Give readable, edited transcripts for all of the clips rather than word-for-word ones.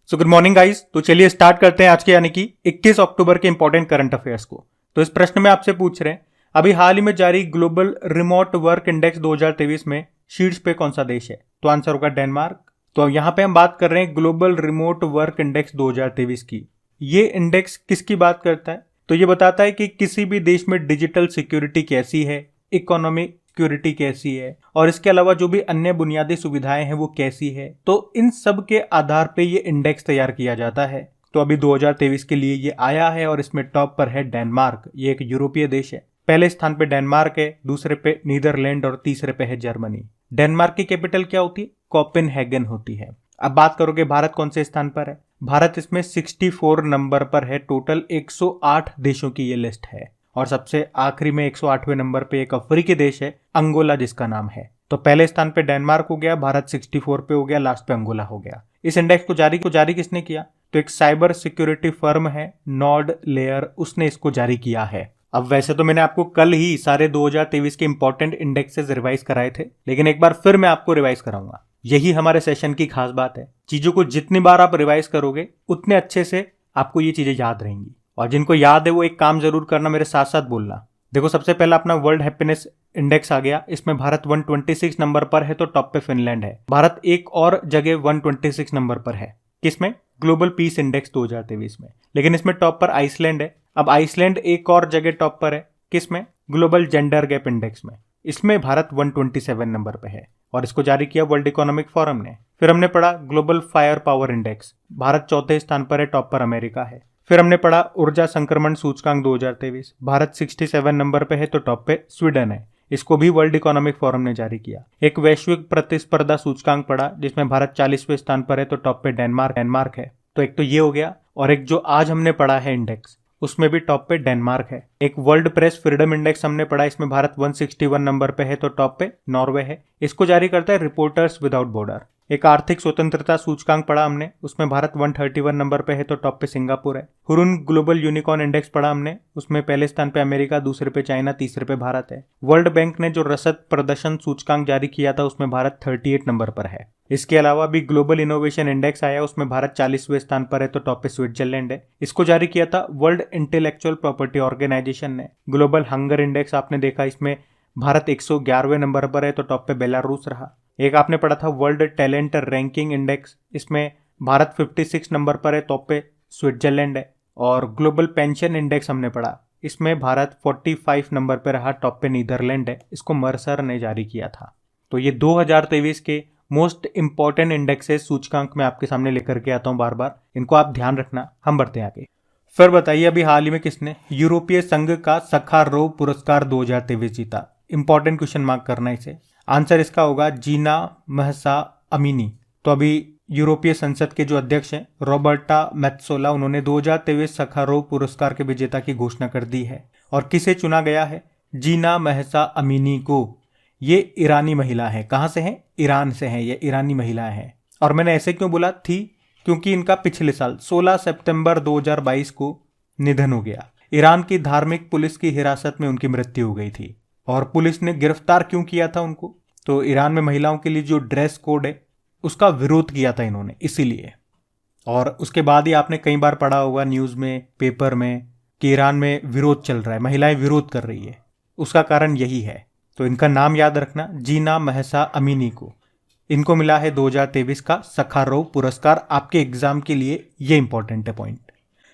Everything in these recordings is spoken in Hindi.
So good morning guys. तो चलिए स्टार्ट करते हैं आज के यानी कि 21 अक्टूबर के इंपॉर्टेंट करंट अफेयर्स को। तो इस प्रश्न में आपसे पूछ रहे हैं, अभी हाल ही में जारी ग्लोबल रिमोट वर्क इंडेक्स 2023 में शीर्ष पे कौन सा देश है? तो आंसर होगा डेनमार्क। तो यहाँ पे हम बात कर रहे हैं ग्लोबल रिमोट वर्क इंडेक्स 2023 की। ये इंडेक्स किसकी बात करता है? तो ये बताता है कि किसी भी देश में डिजिटल सिक्योरिटी कैसी है, इकोनॉमिक सिक्योरिटी कैसी है और इसके अलावा जो भी अन्य बुनियादी सुविधाएं हैं वो कैसी है। तो इन सब के आधार पे ये इंडेक्स तैयार किया जाता है। तो अभी 2023 के लिए ये आया है और इसमें टॉप पर है डेनमार्क। ये एक यूरोपीय देश है। पहले स्थान पे डेनमार्क है, दूसरे पे नीदरलैंड और तीसरे पे है जर्मनी। डेनमार्क की कैपिटल क्या होती है? कोपेनहेगन होती है। अब बात करोगे भारत कौन से स्थान पर है? भारत इसमें 64 नंबर पर है। टोटल 108 देशों की ये लिस्ट है और सबसे आखिरी में 108वें नंबर पे एक अफ्रीकी देश है, अंगोला जिसका नाम है। तो पहले स्थान पे डेनमार्क हो गया, भारत 64 पे हो गया, लास्ट पे अंगोला हो गया। इस इंडेक्स को जारी किसने किया? तो एक साइबर सिक्योरिटी फर्म है नॉर्ड लेयर, उसने इसको जारी किया है। अब वैसे तो मैंने आपको कल ही सारे 2023 के इंपॉर्टेंट इंडेक्सेस रिवाइज कराए थे, लेकिन एक बार फिर मैं आपको रिवाइज कराऊंगा। यही हमारे सेशन की खास बात है। चीजों को जितनी बार आप रिवाइज करोगे उतने अच्छे से आपको ये चीजें याद रहेंगी। और जिनको याद है वो एक काम जरूर करना, मेरे साथ साथ बोलना। देखो, सबसे पहला अपना वर्ल्ड हैप्पीनेस इंडेक्स आ गया। इसमें भारत 126 नंबर पर है, तो टॉप पे फिनलैंड है। भारत एक और जगह 126 नंबर पर है। किसमें? ग्लोबल पीस इंडेक्स 2023 में। लेकिन इसमें टॉप पर आइसलैंड है। अब आइसलैंड एक और जगह टॉप पर है। किसमें? ग्लोबल जेंडर गैप इंडेक्स में। इसमें भारत 127 नंबर पे है और इसको जारी किया वर्ल्ड इकोनॉमिक फोरम ने। फिर हमने पढ़ा global fire power index. Bharat चौथे स्थान पर है, टॉप पर अमेरिका है। फिर हमने पढ़ा ऊर्जा संक्रमण सूचकांक 2023। भारत 67 नंबर पे है, तो टॉप पे स्वीडन है। इसको भी वर्ल्ड इकोनॉमिक फोरम ने जारी किया। एक वैश्विक प्रतिस्पर्धा सूचकांक पढ़ा जिसमें भारत 40वें स्थान पर है, तो टॉप पे डेनमार्क है। तो एक तो ये हो गया, और एक जो आज हमने पढ़ा है इंडेक्स, उसमें भी टॉप पे डेनमार्क है। एक वर्ल्ड प्रेस फ्रीडम इंडेक्स हमने पढ़ा, इसमें भारत 161 नंबर पे है, तो टॉप पे नॉर्वे है। इसको जारी करता है रिपोर्टर्स विदाउट बॉर्डर। एक आर्थिक स्वतंत्रता सूचकांक पढ़ा हमने, उसमें भारत 131 नंबर पे है, तो टॉप पे सिंगापुर है। हुरुन ग्लोबल यूनिकॉर्न इंडेक्स पढ़ा हमने, उसमें पहले स्थान पे अमेरिका, दूसरे पे चाइना, तीसरे पे भारत है। वर्ल्ड बैंक ने जो रसद प्रदर्शन सूचकांक जारी किया था उसमें भारत 38 नंबर पर है। इसके अलावा भी ग्लोबल इनोवेशन इंडेक्स आया, उसमें भारत 40वें स्थान पर है, तो टॉप पे स्विट्जरलैंड है। इसको जारी किया था वर्ल्ड इंटेलेक्चुअल प्रॉपर्टी ऑर्गेनाइजेशन ने। ग्लोबल हंगर इंडेक्स आपने देखा, इसमें भारत 111वें नंबर पर है, तो टॉप पे बेलारूस रहा। एक आपने पढ़ा था वर्ल्ड टैलेंट रैंकिंग इंडेक्स, इसमें भारत 56 नंबर पर है, टॉप पे स्विट्जरलैंड है। और ग्लोबल पेंशन इंडेक्स हमने पढ़ा, इसमें भारत 45 नंबर पर रहा, टॉप पे नीदरलैंड है। इसको मर्सर ने जारी किया था। तो ये 2023 के मोस्ट इंपॉर्टेंट इंडेक्सेस सूचकांक मैं आपके सामने लेकर के आता हूं बार बार, इनको आप ध्यान रखना। हम बढ़ते हैं आगे। फिर बताइए, अभी हाल ही में किसने यूरोपीय संघ का सखारोव पुरस्कार 2023 जीता? इंपॉर्टेंट क्वेश्चन मार्क करना इसे। आंसर इसका होगा जीना महसा अमीनी। तो अभी यूरोपीय संसद के जो अध्यक्ष हैं रॉबर्टा मेत्सोला, उन्होंने 2023 सखारोव पुरस्कार के विजेता की घोषणा कर दी है। और किसे चुना गया है? जीना महसा अमीनी को। ये ईरानी महिला है। कहां से है? ईरान से है। ये ईरानी महिला है। और मैंने ऐसे क्यों बोला थी? क्योंकि इनका पिछले साल 16 सितंबर 2022 को निधन हो गया। ईरान की धार्मिक पुलिस की हिरासत में उनकी मृत्यु हो गई थी। और पुलिस ने गिरफ्तार क्यों किया था उनको? तो ईरान में महिलाओं के लिए जो ड्रेस कोड है उसका विरोध किया था इन्होंने, इसीलिए। और उसके बाद ही आपने कई बार पढ़ा होगा न्यूज में, पेपर में, कि ईरान में विरोध चल रहा है, महिलाएं विरोध कर रही है। उसका कारण यही है। तो इनका नाम याद रखना, जीना महसा अमीनी को। इनको मिला है 2023 का सखारोव पुरस्कार। आपके एग्जाम के लिए ये इंपॉर्टेंट है पॉइंट।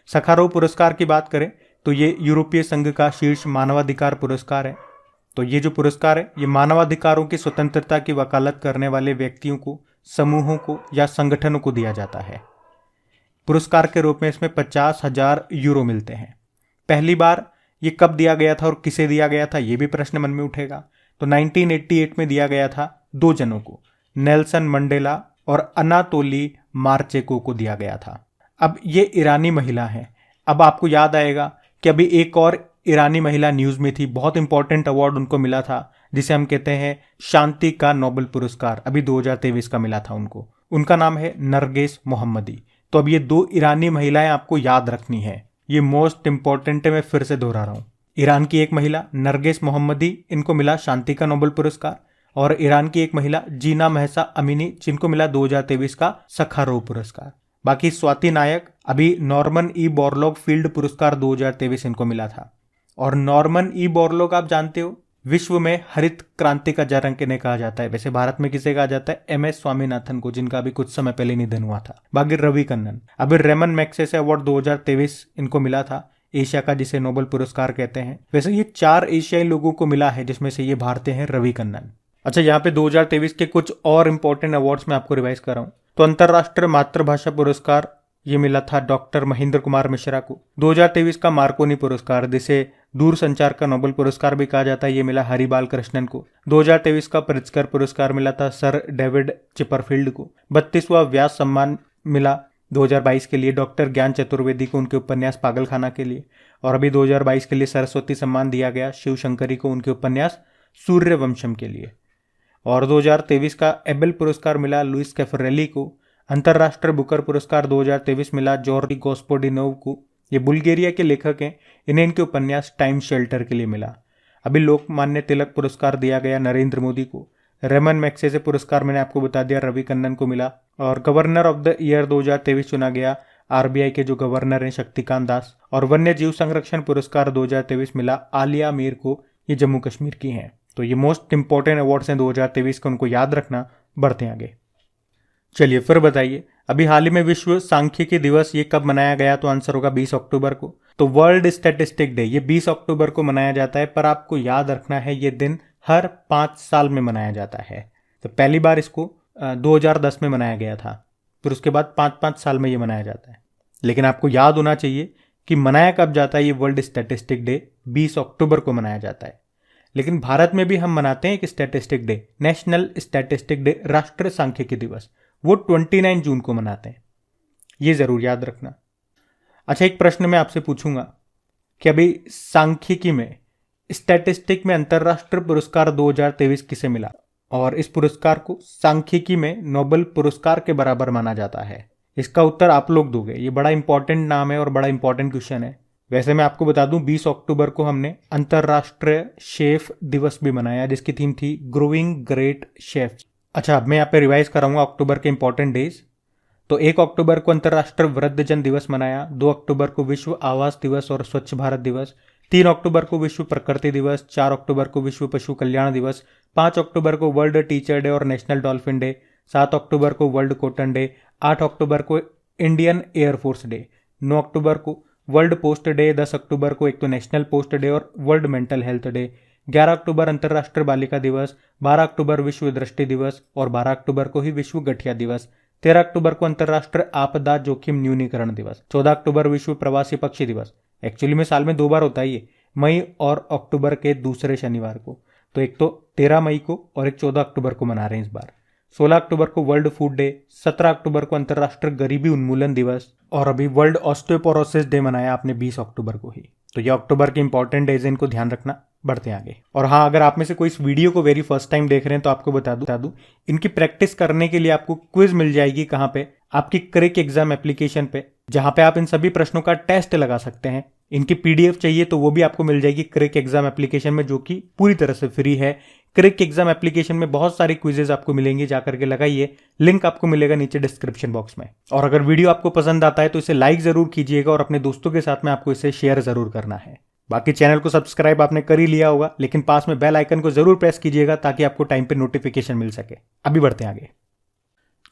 सखारोव पुरस्कार की बात करें तो ये यूरोपीय संघ का शीर्ष मानवाधिकार पुरस्कार है। तो ये जो पुरस्कार है ये मानवाधिकारों की स्वतंत्रता की वकालत करने वाले व्यक्तियों को, समूहों को या संगठनों को दिया जाता है। पुरस्कार के रूप में इसमें 50,000 यूरो मिलते हैं। पहली बार ये कब दिया गया था और किसे दिया गया था, ये भी प्रश्न मन में उठेगा। तो 1988 में दिया गया था 2 जनों को, नेल्सन मंडेला और अनातोली मार्चेको को दिया गया था। अब ये ईरानी महिला है। अब आपको याद आएगा कि अभी एक और ईरानी महिला न्यूज में थी, बहुत इंपॉर्टेंट अवार्ड उनको मिला था जिसे हम कहते हैं शांति का नोबेल पुरस्कार। अभी 2023 का मिला था उनको। उनका नाम है नरगिस मोहम्मदी। तो अब ये 2 ईरानी महिलाएं आपको याद रखनी है, ये मोस्ट इंपॉर्टेंट है। मैं फिर से दोहरा रहा हूं, ईरान की एक महिला नरगिस मोहम्मदी, इनको मिला शांति का नोबेल पुरस्कार। और ईरान की एक महिला जीना महसा अमीनी, जिनको मिला 2023 का सखारोव पुरस्कार। बाकी स्वाति नायक, अभी नॉर्मन ई बोरलॉग फील्ड पुरस्कार 2023 इनको मिला था। और नॉर्मन ई बोरलॉग आप जानते हो विश्व में हरित क्रांति का जनक इन्हें कहा जाता है। वैसे भारत में किसे कहा जाता है? MS स्वामीनाथन को, जिनका अभी कुछ समय पहले निधन हुआ था। बाकी रवि कन्नन, अभी रेमन मैग्सेसे अवार्ड 2023 इनको मिला था, एशिया का जिसे नोबेल पुरस्कार कहते हैं। वैसे ये 4 एशियाई लोगों को मिला है, जिसमें से ये भारतीय हैं रवि कन्नन। अच्छा, यहाँ पे 2023 के कुछ और इंपॉर्टेंट अवार्ड्स मैं आपको रिवाइज कर रहा हूँ। तो अंतर्राष्ट्रीय मातृभाषा पुरस्कार ये मिला था डॉक्टर महेंद्र कुमार मिश्रा को। 2023 का मार्कोनी पुरस्कार, जिसे दूरसंचार का नोबेल पुरस्कार भी कहा जाता है, ये मिला हरिबाल कृष्णन को। 2023 का प्रित्जकर पुरस्कार मिला था सर डेविड चिपरफील्ड को। 32वां व्यास सम्मान मिला 2022 के लिए डॉक्टर ज्ञान चतुर्वेदी को, उनके उपन्यास पागलखाना के लिए। और अभी 2022 के लिए सरस्वती सम्मान दिया गया शिव शंकरी को, उनके उपन्यास सूर्यवंशम के लिए। और 2023 का एबेल पुरस्कार मिला लुइस कैफरेली को। अंतर्राष्ट्रीय बुकर पुरस्कार 2023 मिला जॉर्डी गोस्पोडिनोव को। ये बुल्गारिया के लेखक हैं, इन्हें इनके उपन्यास टाइम शेल्टर के लिए मिला। अभी लोकमान्य तिलक पुरस्कार दिया गया नरेंद्र मोदी को। रेमन मैग्सेसे पुरस्कार मैंने आपको बता दिया रवि कन्नन को मिला। और गवर्नर ऑफ द ईयर 2023 चुना गया RBI के जो गवर्नर हैं शक्तिकांत दास। और वन्य जीव संरक्षण पुरस्कार 2023 मिला आलिया मीर को, ये जम्मू कश्मीर की हैं। तो ये मोस्ट इंपॉर्टेंट अवार्ड्स हैं 2023 के, उनको याद रखना। बढ़ते हैं आगे। चलिए फिर बताइए, अभी हाल ही में विश्व सांख्यिकी दिवस ये कब मनाया गया? तो आंसर होगा 20 अक्टूबर को। तो वर्ल्ड स्टैटिस्टिक डे ये 20 अक्टूबर को मनाया जाता है, पर आपको याद रखना है ये दिन हर 5 साल में मनाया जाता है। तो पहली बार इसको 2010 में मनाया गया था, फिर उसके बाद 5-5 साल में ये मनाया जाता है। लेकिन आपको याद होना चाहिए कि मनाया कब जाता है। ये वर्ल्ड स्टैटिस्टिक डे 20 अक्टूबर को मनाया जाता है। लेकिन भारत में भी हम मनाते हैं एक statistic day, national statistic day, राष्ट्रीय सांख्यिकी दिवस, वो 29 जून को मनाते हैं। ये जरूर याद रखना। अच्छा, एक प्रश्न मैं आपसे पूछूंगा कि अभी सांख्यिकी में, स्टैटिस्टिक में अंतर्राष्ट्रीय पुरस्कार 2023 किसे मिला? और इस पुरस्कार को सांख्यिकी में नोबेल पुरस्कार के बराबर माना जाता है। इसका उत्तर आप लोग दोगे। ये बड़ा इंपॉर्टेंट नाम है और बड़ा इंपॉर्टेंट क्वेश्चन है। वैसे मैं आपको बता दूं 20 अक्टूबर को हमने अंतर्राष्ट्रीय शेफ दिवस भी मनाया, जिसकी थीम थी ग्रोइंग ग्रेट शेफ। अच्छा, अब मैं यहाँ पे रिवाइज कराऊंगा अक्टूबर के इंपॉर्टेंट डेज। तो 1 अक्टूबर को अंतर्राष्ट्रीय वृद्धजन दिवस मनाया, 2 अक्टूबर को विश्व आवास दिवस और स्वच्छ भारत दिवस, 3 अक्टूबर को विश्व प्रकृति दिवस, 4 अक्टूबर को विश्व पशु कल्याण दिवस, 5 अक्टूबर को वर्ल्ड टीचर डे और नेशनल डॉल्फिन डे, 7 अक्टूबर को वर्ल्ड कॉटन डे, 8 अक्टूबर को इंडियन एयरफोर्स डे, 9 अक्टूबर को वर्ल्ड पोस्ट डे, 10 अक्टूबर को एक तो नेशनल पोस्ट डे और वर्ल्ड मेंटल हेल्थ डे, 11 अक्टूबर अंतर्राष्ट्रीय बालिका दिवस, 12 अक्टूबर विश्व दृष्टि दिवस और 12 अक्टूबर को ही विश्व गठिया दिवस, 13 अक्टूबर को अंतर्राष्ट्रीय आपदा जोखिम न्यूनीकरण दिवस, 14 अक्टूबर विश्व प्रवासी पक्षी दिवस। एक्चुअली में साल में 2 बार होता है ये, मई और अक्टूबर के दूसरे शनिवार को। तो एक तो 13 मई को और एक 14 अक्टूबर को मना रहे हैं इस बार। 16 अक्टूबर को वर्ल्ड फूड डे, 17 अक्टूबर को अंतर्राष्ट्रीय गरीबी उन्मूलन दिवस और अभी वर्ल्ड ऑस्टियोपोरोसिस डे मनाया आपने 20 अक्टूबर को ही। तो ये अक्टूबर के इंपॉर्टेंट डेज, इनको ध्यान रखना। बढ़ते हैं आगे। और हाँ, अगर आप में से कोई इस वीडियो को वेरी फर्स्ट टाइम देख रहे हैं तो आपको बता दूं इनकी प्रैक्टिस करने के लिए आपको क्विज मिल जाएगी। कहाँ पे? आपकी क्रिक एग्जाम एप्लीकेशन पे, जहां पे आप इन सभी प्रश्नों का टेस्ट लगा सकते हैं। इनकी PDF चाहिए तो वो भी आपको मिल जाएगी क्रिक एग्जाम एप्लीकेशन में, जो कि पूरी तरह से फ्री है। क्रिक एग्जाम एप्लीकेशन में बहुत सारी क्विजेज आपको मिलेंगी, जाकर के लगाइए। लिंक आपको मिलेगा नीचे डिस्क्रिप्शन बॉक्स में। और अगर वीडियो आपको पसंद आता है तो इसे लाइक जरूर कीजिएगा और अपने दोस्तों के साथ में आपको इसे शेयर जरूर करना है। बाकी चैनल को सब्सक्राइब आपने कर ही लिया होगा, लेकिन पास में बेल आइकन को जरूर प्रेस कीजिएगा ताकि आपको टाइम पे नोटिफिकेशन मिल सके। अभी बढ़ते हैं आगे।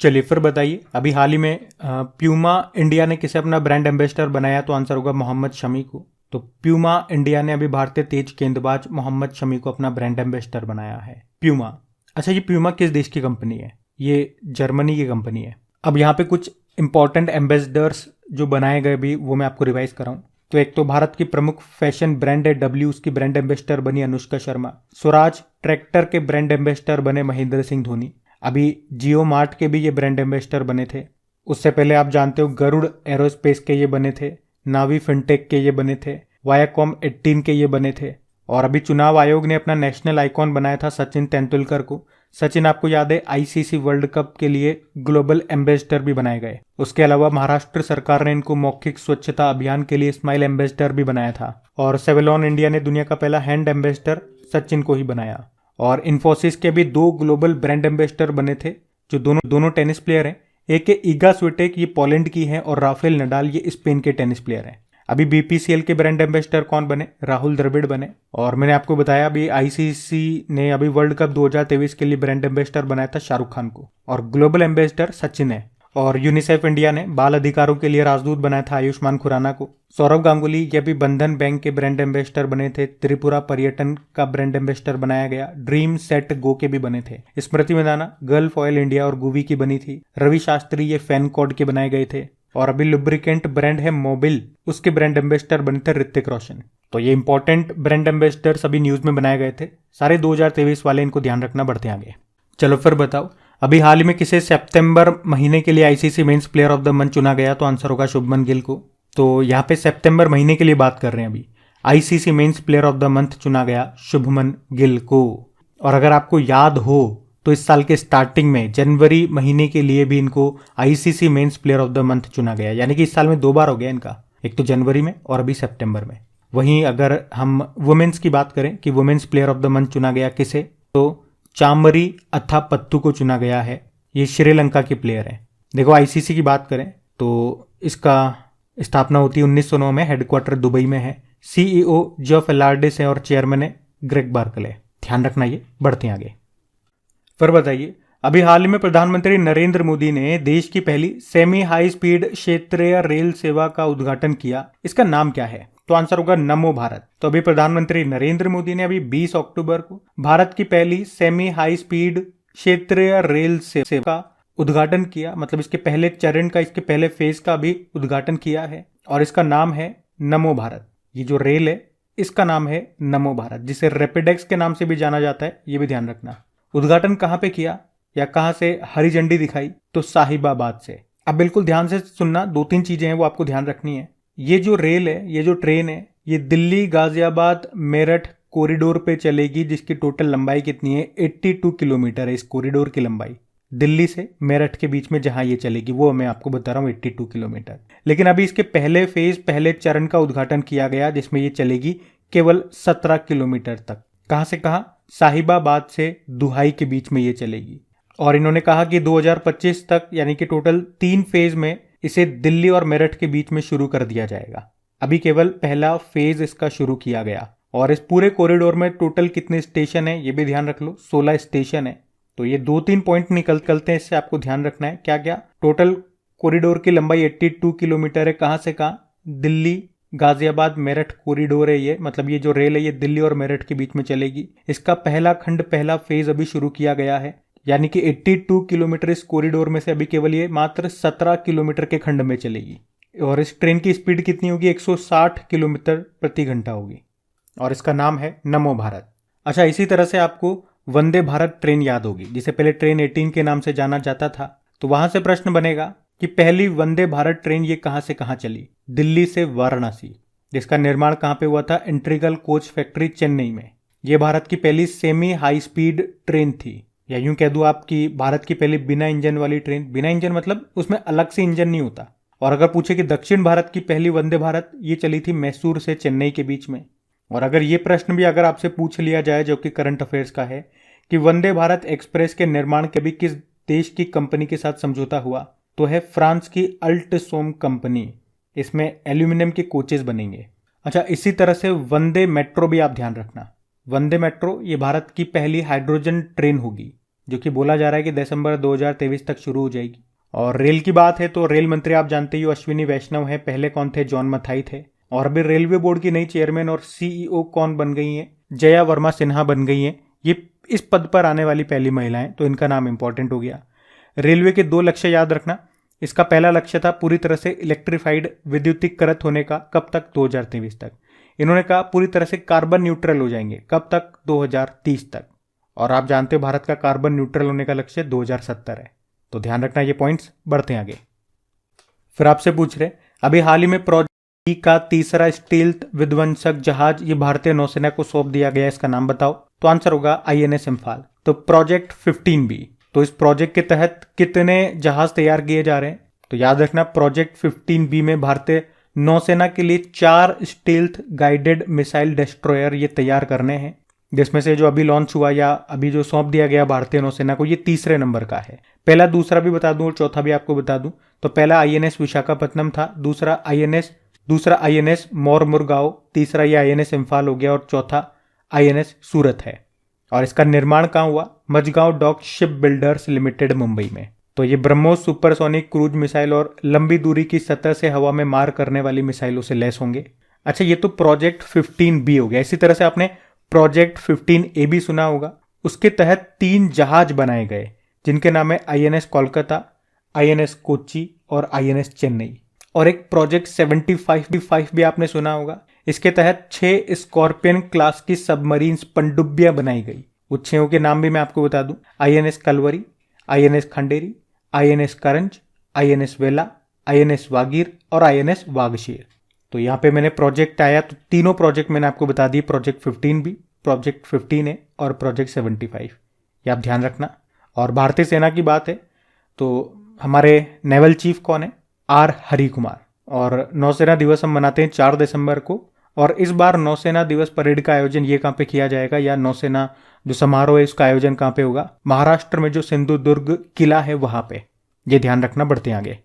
चलिए फिर बताइए, अभी हाल ही में प्यूमा इंडिया ने किसे अपना ब्रांड एम्बेसडर बनाया? तो आंसर होगा मोहम्मद शमी को। तो प्यूमा इंडिया ने अभी भारतीय तेज गेंदबाज मोहम्मद शमी को अपना ब्रांड एम्बेसडर बनाया है। प्यूमा, अच्छा ये प्यूमा किस देश की कंपनी है? ये जर्मनी की कंपनी है। अब यहाँ पे कुछ इंपॉर्टेंट एम्बेसडर्स जो बनाए गए भी वो मैं आपको रिवाइज कराऊं। तो एक तो भारत की प्रमुख फैशन ब्रांड है W, उसकी ब्रांड एम्बेसडर बनी अनुष्का शर्मा। स्वराज ट्रैक्टर के ब्रांड एम्बेसडर बने महेंद्र सिंह धोनी। अभी जियो मार्ट के भी ये ब्रांड एम्बेसडर बने थे। उससे पहले आप जानते हो गरुड़ एरोस्पेस के ये बने थे, नावी फिनटेक के ये बने थे, वायाकॉम 18 के ये बने थे। और अभी चुनाव आयोग ने अपना नेशनल आइकॉन बनाया था सचिन तेंदुलकर को। सचिन आपको याद है ICC वर्ल्ड कप के लिए ग्लोबल एम्बेसडर भी बनाए गए। उसके अलावा महाराष्ट्र सरकार ने इनको मौखिक स्वच्छता अभियान के लिए स्माइल एम्बेसडर भी बनाया था। और सेवलॉन इंडिया ने दुनिया का पहला हैंड एम्बेसडर सचिन को ही बनाया। और इन्फोसिस के भी 2 ग्लोबल ब्रांड एम्बेसडर बने थे, जो दोनों टेनिस प्लेयर हैं। एक है ईगा स्विटेक, ये पोलैंड की है, और राफेल नडाल, ये स्पेन के टेनिस प्लेयर हैं। अभी बीपीसीएल के ब्रांड एम्बेसडर कौन बने? राहुल द्रविड़ बने। और मैंने आपको बताया अभी आईसीसी ने अभी वर्ल्ड कप 2023 के लिए ब्रांड एम्बेसडर बनाया था शाहरुख खान को, और ग्लोबल एम्बेसडर सचिन है। और यूनिसेफ इंडिया ने बाल अधिकारों के लिए राजदूत बनाया था आयुष्मान खुराना को। सौरव गांगुली ये भी बंधन बैंक के ब्रांड एम्बेसडर बने थे। त्रिपुरा पर्यटन का ब्रांड एम्बेसडर बनाया गया। ड्रीम सेट गो के भी बने थे। स्मृति मंदाना गल्फ ऑयल इंडिया और गुवी की बनी थी। रवि शास्त्री ये फैन कोड के बनाए गए थे। और अभी लुब्रिकेंट ब्रांड है मोबिल, उसके ब्रांड एम्बेसडर बने थे ऋतिक रोशन। तो ये इंपॉर्टेंट ब्रांड एम्बेसडर सभी न्यूज में बनाए गए थे सारे 2023 वाले, इनको ध्यान रखना। बढ़ते आगे। चलो फिर बताओ, अभी हाल ही में किसे सितंबर महीने के लिए ICC men's player of the month चुना गया? तो आंसर होगा शुभमन गिल को। तो यहाँ पे सितंबर महीने के लिए बात कर रहे हैं। अभी ICC men's player of the month चुना गया शुभमन गिल को। और अगर आपको याद हो तो इस साल के स्टार्टिंग में जनवरी महीने के लिए भी इनको ICC men's player of the month चुना गया, यानी कि इस साल में 2 बार हो गया इनका, एक तो जनवरी में और अभी सितंबर में। वहीं अगर हम वुमेन्स की बात करें कि women's player of the month चुना गया किसे, तो चामरी अथापत्तु को चुना गया है। ये श्रीलंका के प्लेयर हैं। देखो आईसीसी की बात करें तो इसका स्थापना होती है 1909 में, हेडक्वार्टर दुबई में है। सीईओ जेफ एलार्डिस है और चेयरमैन है ग्रेग बार्कले। ध्यान रखना ये। बढ़ते हैं आगे। फिर बताइए, अभी हाल ही में प्रधानमंत्री नरेंद्र मोदी ने देश की पहली सेमी हाई स्पीड क्षेत्रीय रेल सेवा का उद्घाटन किया। इसका नाम क्या है? तो आंसर होगा नमो भारत। तो अभी प्रधानमंत्री नरेंद्र मोदी ने अभी 20 अक्टूबर को भारत की पहली सेमी हाई स्पीड क्षेत्रीय रेल सेवा का उद्घाटन किया। मतलब इसके पहले चरण का, इसके पहले फेज का भी उद्घाटन किया है और इसका नाम है नमो भारत। ये जो रेल है इसका नाम है नमो भारत, जिसे रैपिडेक्स के नाम से भी जाना जाता है, ये भी ध्यान रखना। उद्घाटन कहाँ पे किया या कहाँ से हरी झंडी दिखाई? तो साहिबाबाद से। अब बिल्कुल ध्यान से सुनना, 2-3 चीजें हैं वो आपको ध्यान रखनी है। ये जो रेल है, ये जो ट्रेन है, ये दिल्ली गाजियाबाद मेरठ कॉरिडोर पे चलेगी, जिसकी टोटल लंबाई कितनी है? 82 किलोमीटर है इस कॉरिडोर की लंबाई। दिल्ली से मेरठ के बीच में जहां ये चलेगी वो मैं आपको बता रहा हूँ 82 किलोमीटर। लेकिन अभी इसके पहले फेज, पहले चरण का उद्घाटन किया गया जिसमें ये चलेगी केवल 17 किलोमीटर तक। कहां से कहां? साहिबाबाद से दुहाई के बीच में ये चलेगी। और इन्होंने कहा कि 2025 तक, यानी कि टोटल 3 फेज में इसे दिल्ली और मेरठ के बीच में शुरू कर दिया जाएगा। अभी केवल पहला फेज इसका शुरू किया गया। और इस पूरे कॉरिडोर में टोटल कितने स्टेशन है ये भी ध्यान रख लो, 16 स्टेशन है। तो ये 2-3 पॉइंट निकलते हैं, इससे आपको ध्यान रखना है। क्या क्या? टोटल कॉरिडोर की लंबाई 82 किलोमीटर है। कहां से कहां? दिल्ली गाजियाबाद मेरठ कॉरिडोर है ये, मतलब ये जो रेल है ये दिल्ली और मेरठ के बीच में चलेगी। इसका पहला खंड, पहला फेज अभी शुरू किया गया है, यानी कि 82 किलोमीटर इस कॉरिडोर में से अभी केवल ये मात्र 17 किलोमीटर के खंड में चलेगी। और इस ट्रेन की स्पीड कितनी होगी? 160 किलोमीटर प्रति घंटा होगी। और इसका नाम है नमो भारत। अच्छा, इसी तरह से आपको वंदे भारत ट्रेन याद होगी, जिसे पहले ट्रेन 18 के नाम से जाना जाता था। तो वहां से प्रश्न बनेगा कि पहली वंदे भारत ट्रेन ये कहां से कहां चली? दिल्ली से वाराणसी। जिसका निर्माण कहां पे हुआ था? इंट्रीगल कोच फैक्ट्री चेन्नई में। यह भारत की पहली सेमी हाई स्पीड ट्रेन थी, या यूं कह दूं आपकी भारत की पहली बिना इंजन वाली ट्रेन। बिना इंजन मतलब उसमें अलग से इंजन नहीं होता। और अगर पूछे कि दक्षिण भारत की पहली वंदे भारत, ये चली थी मैसूर से चेन्नई के बीच में। और अगर ये प्रश्न भी अगर आपसे पूछ लिया जाए, जो कि करंट अफेयर्स का है, कि वंदे भारत एक्सप्रेस के निर्माण के भी किस देश की कंपनी के साथ समझौता हुआ, तो है फ्रांस की अल्टसोम कंपनी। इसमें एल्यूमिनियम के कोचेस बनेंगे। अच्छा, इसी तरह से वंदे मेट्रो भी आप ध्यान रखना। वंदे मेट्रो ये भारत की पहली हाइड्रोजन ट्रेन होगी, जो कि बोला जा रहा है कि दिसंबर 2023 तक शुरू हो जाएगी। और रेल की बात है तो रेल मंत्री आप जानते ही हो, अश्विनी वैष्णव है। पहले कौन थे? जॉन मथाई थे। और अभी रेलवे बोर्ड की नई चेयरमैन और सीईओ कौन बन गई हैं? जया वर्मा सिन्हा बन गई हैं। ये इस पद पर आने वाली पहली महिलाएं, तो इनका नाम इंपॉर्टेंट हो गया। रेलवे के 2 लक्ष्य याद रखना। इसका पहला लक्ष्य था पूरी तरह से इलेक्ट्रीफाइड, विद्युतीकृत होने का। कब तक? 2023 तक। इन्होंने कहा पूरी तरह से कार्बन न्यूट्रल हो जाएंगे। कब तक? 2030 तक। और आप जानते हो भारत का कार्बन न्यूट्रल होने का लक्ष्य 2070 है। तो ध्यान रखना ये पॉइंट्स। बढ़ते हैं आगे। फिर आपसे पूछ रहे, अभी हाल ही में प्रोजेक्ट का तीसरा स्टील्थ विध्वंसक जहाज ये भारतीय नौसेना को सौंप दिया गया। इसका नाम बताओ। तो आंसर होगा INS इम्फाल। तो प्रोजेक्ट 15B। तो इस प्रोजेक्ट के तहत कितने जहाज तैयार किए जा रहे हैं? तो याद रखना, प्रोजेक्ट 15B में भारतीय नौसेना के लिए 4 स्टील्थ गाइडेड मिसाइल डिस्ट्रॉयर ये तैयार करने हैं। जिसमें से जो अभी लॉन्च हुआ या अभी जो सौंप दिया गया भारतीय नौसेना को, ये तीसरे नंबर का है। पहला दूसरा भी बता दूं और चौथा भी आपको बता दूं, तो पहला आईएनएस विशाखापट्टनम था, दूसरा आईएनएस मोरमुरगांव, तीसरा ये आईएनएस इम्फाल हो गया और चौथा आईएनएस सूरत है। और इसका निर्माण कहाँ हुआ? Mazagon dock shipbuilders limited, Mumbai में। तो ये ब्रह्मोस सुपरसोनिक क्रूज मिसाइल और लंबी दूरी की सतह से हवा में मार करने वाली मिसाइलों से लैस होंगे। अच्छा, ये तो प्रोजेक्ट 15B हो गया। इसी तरह से आपने प्रोजेक्ट 15A भी सुना होगा। उसके तहत 3 जहाज बनाए गए जिनके नाम है आईएनएस कोलकाता, आईएनएस कोच्चि और आईएनएस चेन्नई। और एक प्रोजेक्ट 75 भी आपने सुना होगा। इसके तहत 6 स्कॉर्पियन क्लास की सबमरीन पनडुब्बियां बनाई गई। वो 6 के नाम भी मैं आपको बता दूं: INS Kalvari, INS Khanderi, INS Karanj, INS Vela, INS Vagir और आईएनएस वागशीर। तो यहाँ पे मैंने प्रोजेक्ट आया तो तीनों प्रोजेक्ट मैंने आपको बता दिए, प्रोजेक्ट 15B, प्रोजेक्ट 15A और प्रोजेक्ट 75। ये आप ध्यान रखना। और भारतीय सेना की बात है तो हमारे नेवल चीफ कौन है? आर हरि कुमार। और नौसेना दिवस हम मनाते हैं 4 दिसंबर को। और इस बार नौसेना दिवस परेड का आयोजन ये कहाँ पे किया जाएगा, या नौसेना जो समारोह है उसका आयोजन कहाँ पे होगा? महाराष्ट्र में जो सिंधुदुर्ग किला है वहां पे। ये ध्यान रखना। बढ़ते हैं आगे।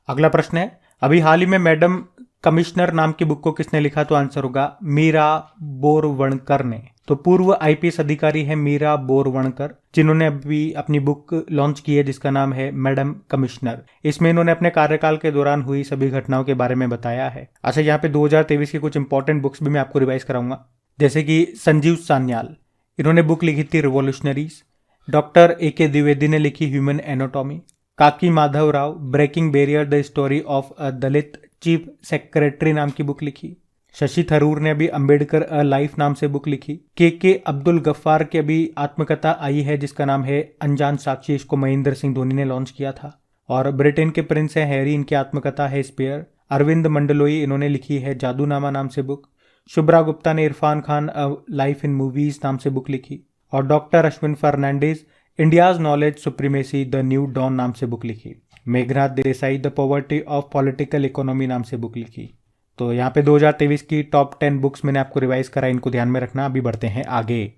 अगला प्रश्न है, अभी हाल ही में मैडम कमिश्नर नाम की बुक को किसने लिखा? तो आंसर होगा मीरा बोरवणकर ने। तो पूर्व आईपीएस अधिकारी है मीरा बोरवणकर, जिन्होंने अभी अपनी बुक लॉन्च की है जिसका नाम है मैडम कमिश्नर। इसमें इन्होंने अपने कार्यकाल के दौरान हुई सभी घटनाओं के बारे में बताया है। अच्छा, यहाँ पे 2023 की कुछ इंपॉर्टेंट बुक्स भी मैं आपको रिवाइज कराऊंगा, जैसे कि संजीव सान्याल, इन्होंने बुक लिखी थी रिवॉल्यूशनरीज। डॉक्टर AK द्विवेदी ने लिखी human anatomy. Kaki Madhav Rao, breaking barrier the story of a Dalit chief secretary नाम की बुक लिखी। शशि थरूर ने अभी अंबेडकर अ लाइफ नाम से बुक लिखी। के अब्दुल गफ्फार की अभी आत्मकथा आई है जिसका नाम है अनजान साक्षी। इसको महेंद्र सिंह धोनी ने लॉन्च किया था। और ब्रिटेन के प्रिंस है हैरी, इनकी आत्मकथा है स्पेयर। अरविंद मंडलोई, इन्होंने लिखी है जादूनामा नाम से बुक। शुभ्रा गुप्ता ने Irfan Khan a life in movies नाम से बुक लिखी। और doctor Ashwin Fernandes, India's knowledge supremacy the new dawn नाम से बुक लिखी। Meghnad Desai, the poverty of political economy नाम से बुक लिखी। तो यहाँ पे 2023 की टॉप 10 बुक्स मैंने आपको रिवाइज करा, इनको ध्यान में रखना। अभी बढ़ते हैं आगे।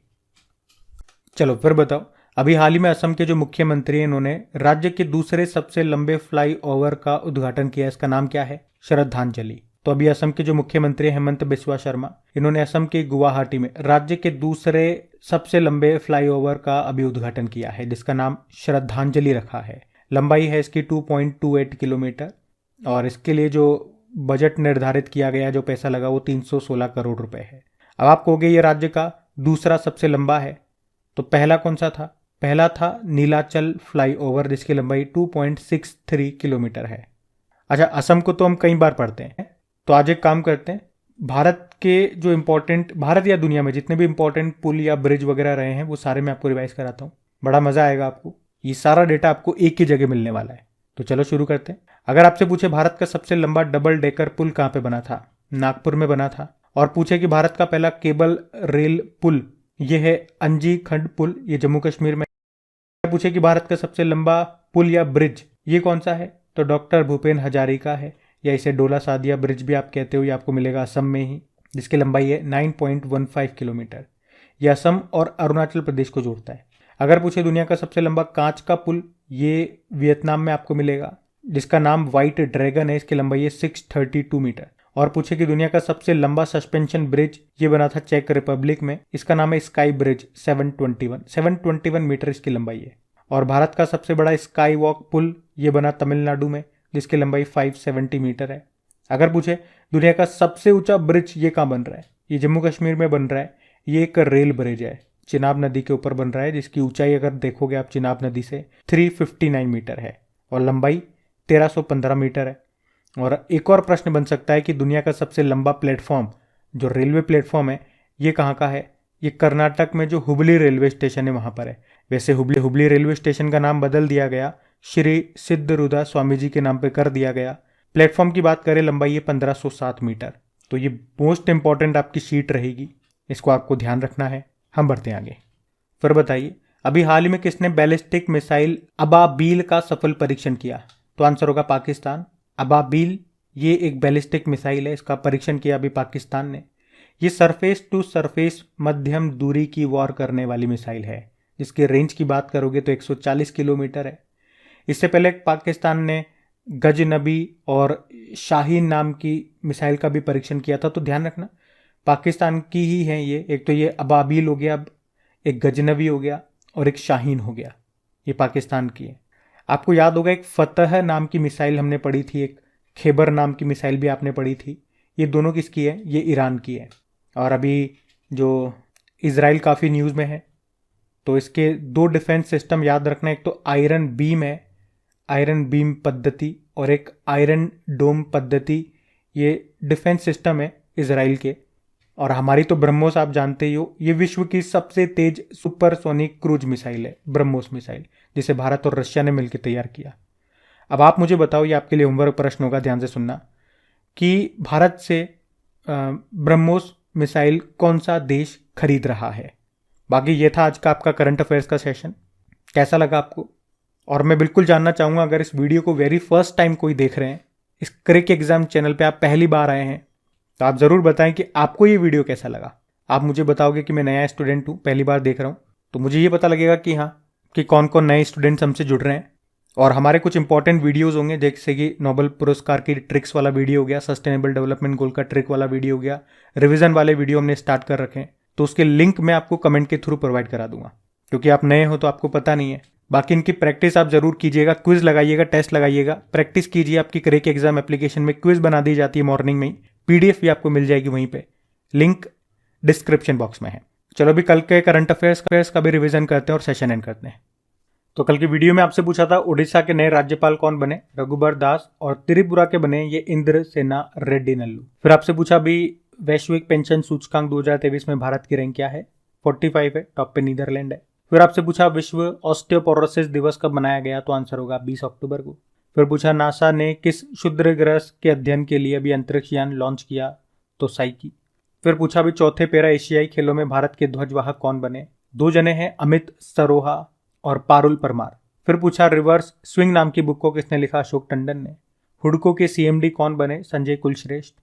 चलो फिर बताओ, अभी हाल ही में असम के जो मुख्यमंत्री हैं इन्होंने राज्य के दूसरे सबसे लंबे फ्लाई ओवर का उद्घाटन किया। इसका नाम क्या है? श्रद्धांजलि। तो अभी असम के जो मुख्यमंत्री हेमंत बिस्वा शर्मा, इन्होंने असम के गुवाहाटी में राज्य के दूसरे सबसे लंबे फ्लाईओवर का अभी उद्घाटन किया है जिसका नाम श्रद्धांजलि रखा है। लंबाई है इसकी 2.28 किलोमीटर। और इसके लिए जो बजट निर्धारित किया गया, जो पैसा लगा, वो 316 करोड़ रुपए है। अब आप कहोगे ये राज्य का दूसरा सबसे लंबा है, तो पहला कौन सा था? पहला था नीलाचल फ्लाईओवर जिसकी लंबाई 2.63 किलोमीटर है। अच्छा, असम को तो हम कई बार पढ़ते हैं, तो आज एक काम करते हैं, भारत के जो इंपॉर्टेंट, भारत या दुनिया में जितने भी इंपॉर्टेंट पुल या ब्रिज वगैरह रहे हैं वो सारे मैं आपको रिवाइज कराता हूँ। बड़ा मजा आएगा आपको, ये सारा डेटा आपको एक ही जगह मिलने वाला है। तो चलो शुरू करते हैं। अगर आपसे पूछे भारत का सबसे लंबा डबल डेकर पुल कहाँ पे बना था? नागपुर में बना था। और पूछे कि भारत का पहला केबल रेल पुल, ये है अंजी खंड पुल, ये जम्मू कश्मीर में। पूछे कि भारत का सबसे लंबा पुल या ब्रिज ये कौन सा है? तो डॉक्टर भूपेन हजारिका है, या इसे डोला सादिया ब्रिज भी आप कहते हो। ये आपको मिलेगा असम में ही, जिसकी लंबाई है 9.15 किलोमीटर। यह असम और अरुणाचल प्रदेश को जोड़ता है। अगर पूछे दुनिया का सबसे लंबा कांच का पुल, ये वियतनाम में आपको मिलेगा, जिसका नाम व्हाइट ड्रैगन है। इसकी लंबाई है 632 मीटर। और पूछे कि दुनिया का सबसे लंबा सस्पेंशन ब्रिज, ये बना था चेक रिपब्लिक में, इसका नाम है स्काई ब्रिज। 721 मीटर इसकी लंबाई है। और भारत का सबसे बड़ा स्काई वॉक पुल, ये बना तमिलनाडु में, जिसकी लंबाई 570 मीटर है। अगर पूछे दुनिया का सबसे ऊंचा ब्रिज ये कहाँ बन रहा है? ये जम्मू कश्मीर में बन रहा है। ये एक रेल ब्रिज है, चिनाब नदी के ऊपर बन रहा है, जिसकी ऊंचाई अगर देखोगे आप चिनाब नदी से 359 मीटर है और लंबाई 1315 मीटर है। और एक और प्रश्न बन सकता है कि दुनिया का सबसे लंबा प्लेटफॉर्म, जो रेलवे प्लेटफॉर्म है, ये कहाँ का है? ये कर्नाटक में जो हुबली रेलवे स्टेशन है वहाँ पर है। वैसे हुबली रेलवे स्टेशन का नाम बदल दिया गया, श्री सिद्धरूदा स्वामी जी के नाम पे कर दिया गया। प्लेटफॉर्म की बात करें, लंबाई है 1507 मीटर। तो ये मोस्ट इंपॉर्टेंट आपकी शीट रहेगी, इसको आपको ध्यान रखना है। हम बढ़ते हैं आगे। फिर बताइए, अभी हाल ही में किसने बैलिस्टिक मिसाइल अबाबील का सफल परीक्षण किया? तो आंसर होगा पाकिस्तान। अबाबील ये एक बैलिस्टिक मिसाइल है, इसका परीक्षण किया अभी पाकिस्तान ने। ये सरफेस टू सरफेस मध्यम दूरी की वॉर करने वाली मिसाइल है, जिसके रेंज की बात करोगे तो 140 किलोमीटर है। इससे पहले पाकिस्तान ने गजनबी और शाहीन नाम की मिसाइल का भी परीक्षण किया था, तो ध्यान रखना पाकिस्तान की ही है ये। एक तो ये अबाबील हो गया, अब एक गजनबी हो गया और एक शाहीन हो गया, ये पाकिस्तान की है। आपको याद होगा एक फतह नाम की मिसाइल हमने पढ़ी थी, एक खैबर नाम की मिसाइल भी आपने पढ़ी थी। ये दोनों किसकी है? ये ईरान की है। और अभी जो इजराइल काफ़ी न्यूज़ में है, तो इसके दो डिफेंस सिस्टम याद रखना, एक तो आयरन बीम है, आयरन बीम पद्धति, और एक आयरन डोम पद्धति। ये डिफेंस सिस्टम है इजराइल के। और हमारी तो ब्रह्मोस आप जानते ही हो, ये विश्व की सबसे तेज सुपरसोनिक क्रूज मिसाइल है ब्रह्मोस मिसाइल, जिसे भारत और रशिया ने मिलकर तैयार किया। अब आप मुझे बताओ, ये आपके लिए होमवर्क प्रश्न होगा, ध्यान से सुनना, कि भारत से ब्रह्मोस मिसाइल कौन सा देश खरीद रहा है। बाकी ये था आज का आपका करंट अफेयर्स का सेशन। कैसा लगा आपको? और मैं बिल्कुल जानना चाहूँगा, अगर इस वीडियो को वेरी फर्स्ट टाइम कोई देख रहे हैं, इस क्रिक एग्जाम चैनल पे आप पहली बार आए हैं, तो आप ज़रूर बताएं कि आपको ये वीडियो कैसा लगा। आप मुझे बताओगे कि मैं नया स्टूडेंट हूँ, पहली बार देख रहा हूँ, तो मुझे ये पता लगेगा कि हाँ, कि कौन कौन नए स्टूडेंट्स हमसे जुड़ रहे हैं। और हमारे कुछ इंपॉर्टेंट वीडियोज़ होंगे, जैसे कि नोबेल पुरस्कार की ट्रिक्स वाला वीडियो हो गया, सस्टेनेबल डेवलपमेंट गोल का ट्रिक वाला वीडियो हो गया, रिवीजन वाले वीडियो हमने स्टार्ट कर रखे हैं, तो उसके लिंक मैं आपको कमेंट के थ्रू प्रोवाइड करा दूंगा, क्योंकि आप नए हो तो आपको पता नहीं है। बाकी इनकी प्रैक्टिस आप जरूर कीजिएगा, क्विज लगाइएगा, टेस्ट लगाइएगा, प्रैक्टिस कीजिए। आपकी क्रेक एग्जाम एप्लीकेशन में क्विज बना दी जाती है मॉर्निंग में ही, पीडीएफ भी आपको मिल जाएगी वहीं पे, लिंक डिस्क्रिप्शन बॉक्स में है। चलो अभी कल के करंट अफेयर्स का भी रिवीजन करते हैं और सेशन एंड करते हैं। तो कल की वीडियो में आपसे पूछा था उड़ीसा के नए राज्यपाल कौन बने, रघुबर दास, और त्रिपुरा के बने ये इंद्र सेना रेड्डी नल्लू। फिर आपसे पूछा भी वैश्विक पेंशन सूचकांक 2023 में भारत की रैंक क्या है, 45 है, टॉप पे नीदरलैंड है। फिर आपसे पूछा विश्व ऑस्टियोपोरोसिस दिवस कब मनाया गया, तो आंसर होगा 20 अक्टूबर को। फिर पूछा नासा ने किस क्षुद्र ग्रह के अध्ययन के लिए भी अंतरिक्ष यान लॉन्च किया, तो साइकी। फिर पूछा भी चौथे पैरा एशियाई खेलों में भारत के ध्वजवाहक कौन बने, 2 जने हैं, अमित सरोहा और पारुल परमार। फिर पूछा रिवर्स स्विंग नाम की बुक को किसने लिखा, अशोक टंडन ने। हुडको के सीएमडी कौन बने, संजय कुलश्रेष्ठ।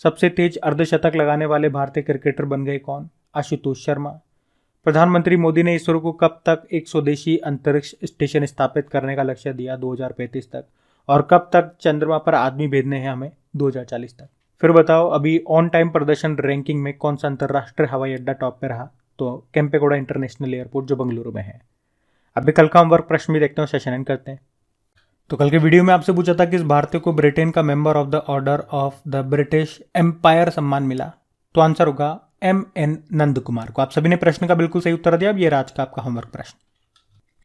सबसे तेज अर्धशतक लगाने वाले भारतीय क्रिकेटर बन गए कौन, आशुतोष शर्मा। प्रधानमंत्री मोदी ने इसरो को कब तक एक स्वदेशी अंतरिक्ष स्टेशन स्थापित करने का लक्ष्य दिया, 2035 तक। और कब तक चंद्रमा पर आदमी भेजने हैं हमें, 2040 तक। फिर बताओ अभी ऑन टाइम प्रदर्शन रैंकिंग में कौन सा अंतरराष्ट्रीय हवाई अड्डा टॉप पे रहा, तो केम्पेगौड़ा इंटरनेशनल एयरपोर्ट जो बेंगलुरु में है। अभी कल का होमवर्क प्रश्न भी देखते हैं, सेशन एंड करते हैं। तो कल के वीडियो में आपसे पूछा था किस भारतीय को ब्रिटेन का member of the Order of the British Empire सम्मान मिला, तो आंसर होगा MN नंद कुमार को। आप सभी ने प्रश्न का बिल्कुल सही उत्तर दिया। अब ये आज का आपका होमवर्क प्रश्न।